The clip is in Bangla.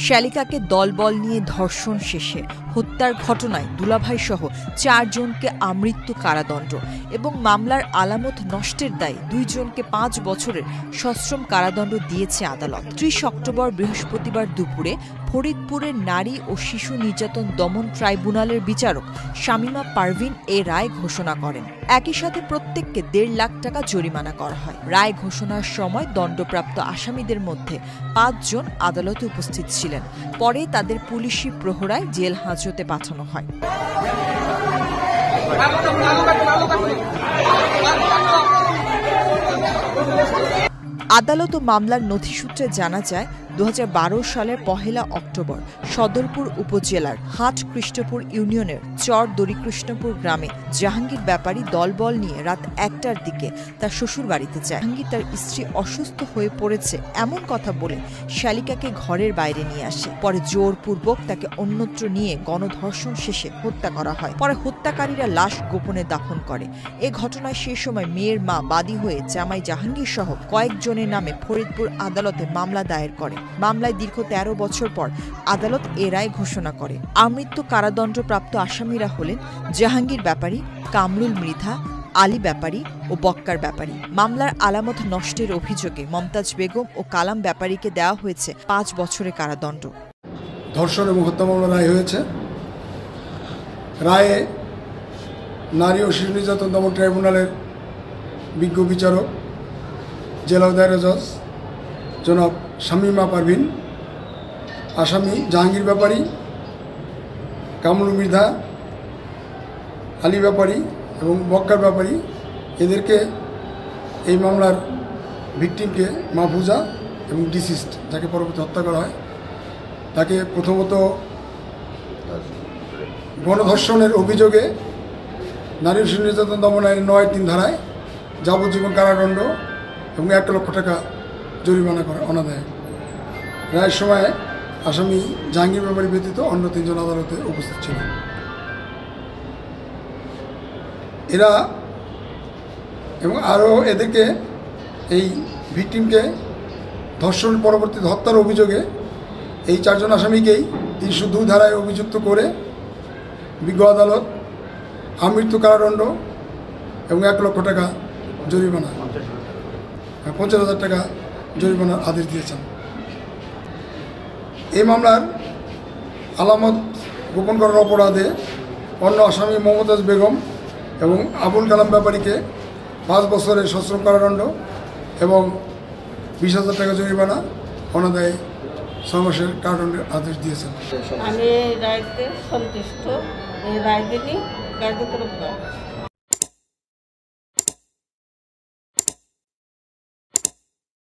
শালিকাকে দলবল নিয়ে ধর্ষণ শেষে হত্যার ঘটনায় দুলাভাই সহ 4 জনকে আমৃত্যু কারাদণ্ড এবং মামলার আলামত নষ্টের দায়ে 2 জনকে 5 বছরের সশ্রম কারাদণ্ড দিয়েছে আদালত। 30 অক্টোবর বৃহস্পতিবার দুপুরে ফরিদপুরের নারী ও শিশু নির্যাতন দমন ট্রাইব্যুনালের বিচারক শামীমা পারভিন এ রায় ঘোষণা করেন। একই সাথে প্রত্যেককে 1.5 লাখ টাকা জরিমানা করা হয়। রায় ঘোষণার সময় দণ্ডপ্রাপ্ত আসামিদের মধ্যে 5 জন আদালতে উপস্থিত ছিলেন। পরে তাদের পুলিশি প্রহরায় জেল হাজতে পাঠানো হয়। আদালত ও মামলার নথিসূত্রে জানা যায় 2012 সালের 1 অক্টোবর সদরপুর উপজেলার হাট কৃষ্ণপুর ইউনিয়নের চর দড়িকৃষ্ণপুর গ্রামে জাহাঙ্গীর ব্যাপারী দলবল নিয়ে রাত 1টার দিকে তার শ্বশুর বাড়িতে যায়। জাহাঙ্গীর তার স্ত্রী অসুস্থ হয়ে পড়েছে এমন কথা বলে শালিকাকে ঘরের বাইরে নিয়ে আসে। পরে জোরপূর্বক তাকে অন্যত্র নিয়ে গণধর্ষণ শেষে হত্যা করা হয়। পরে হত্যাকারীরা লাশ গোপনে দাফন করে। এ ঘটনায় সে সময় মেয়ের মা বাদী হয়ে জামাই জাহাঙ্গীর সহ কয়েকজনের নামে ফরিদপুর আদালতে মামলা দায়ের করে। মামলায় দীর্ঘ 13 বছর পর আদালত এ রায় ঘোষণা করে। আমৃত্যু কারাদণ্ডপ্রাপ্ত আসামিরা হলেন জাহাঙ্গীর ব্যাপারী, কামরুল মৃধা, আলী ব্যাপারী ও বক্কার ব্যাপারী। মামলার আলামত নষ্টের অভিযোগে মমতাজ বেগম ও কালাম ব্যাপারীকে দেওয়া হয়েছে 5 বছরের কারাদণ্ড। ধর্ষণ এবং হত্যা মামলা রায় হয়েছে। রায়ে নারী ও শিশু নির্যাতন দমন ট্রাইব্যুনালের বিজ্ঞ বিচারক জেলা দায়রা জজ জনাব শামীমা পারভিন, আসামি জাহাঙ্গীর ব্যাপারী, কামরুল মৃধা, আলী ব্যাপারী এবং বক্কার ব্যাপারী, এদেরকে এই মামলার ভিকটিমকে মাহফুজা এবং ডিসিস্ট যাকে পরবর্তী হত্যা করা হয় তাকে প্রথমত গণধর্ষণের অভিযোগে নারী শিশু নির্যাতন দমন আইনের 9(3) ধারায় যাবজ্জীবন কারাদণ্ড এবং 1 লক্ষ টাকা জরিমানা করে অনাদায়ে। রায়ের সময় আসামি জাহাঙ্গীর ব্যাপারী ব্যতীত অন্য 3 জন আদালতে উপস্থিত ছিল। এরা এবং আরও এদেরকে এই ভিকটিমকে ধর্ষণ পরবর্তী হত্যার অভিযোগে এই 4 জন আসামিকেই 302 ধারায় অভিযুক্ত করে বিজ্ঞ আদালত আমৃত্যু কারাদণ্ড এবং 1 লক্ষ টাকা জরিমানা 50,000 টাকা জরিমানার আদেশ দিয়েছেন। এই মামলার আলামত গোপন করার অপরাধে অন্য আসামি মমতাজ বেগম এবং আবুল কালাম ব্যাপারীকে 5 বছরের সশ্রম কারাদণ্ড এবং 20,000 টাকা জরিমানা অনাদায়ে 6 মাসের কারাদণ্ডের আদেশ দিয়েছেন। আমি রায়তে সন্তুষ্ট। এই রায় দিনই কার্যকর